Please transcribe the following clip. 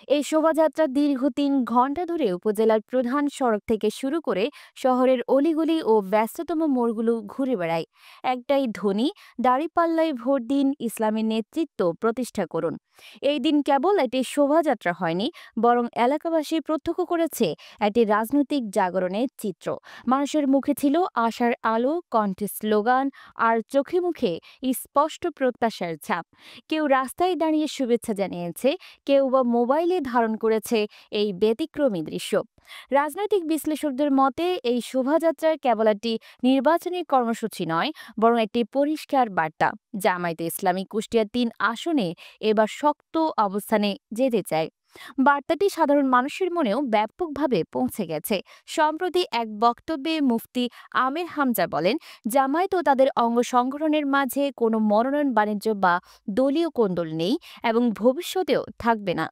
এই শোভাযাত্রা দীর্ঘ 3 ঘন্টা ধরে উপজেলার প্রধান সড়ক থেকে শুরু করে শহরের অলিগলি ও ব্যস্ততম মোড়গুলো ঘুরে বেড়ায়। একটাই ধ্বনি, দাঁড়িপাল্লায় ভোট দিন, ইসলামের নেতৃত্ব প্রতিষ্ঠা করুন। এই দিন কেবল একটি শোভাযাত্রা হয়নি, বরং এলাকাবাসী প্রত্যক্ষ করেছে একটি রাজনৈতিক জাগরণের চিত্র। মানুষের মুখে ছিল আশার আলো, কণ্ঠে স্লোগান, আর চোখে মুখে স্পষ্ট প্রত্যাশার ছাপ। কেউ রাস্তায় দাঁড়িয়ে শুভেচ্ছা জানিয়েছে, কেউ বা মোবাইলে ধারণ করেছে এই ব্যতিক্রমী দৃশ্য। রাজনৈতিক বিশ্লেষকদের মতে এই শোভাযাত্রা কেবল একটি নির্বাচনী কর্মসূচি নয়, বরং একটি পরিষ্কার বার্তা। জামায়াতে ইসলামী কুষ্টিয়া 3 আসনে এবার শক্ত অবস্থানে যেতে চায়। বার্তাটি সাধারণ মানুষের মনেও ব্যাপকভাবে পৌঁছে গেছে। সম্প্রতি এক বক্তব্যে মুফতি আমির হামজা বলেন, জামায়াত ও তাদের অঙ্গ সংগঠনের মাঝে কোনো মনোনয়ন বাণিজ্য বা দলীয় কোন্দল নেই এবং ভবিষ্যতেও থাকবে না।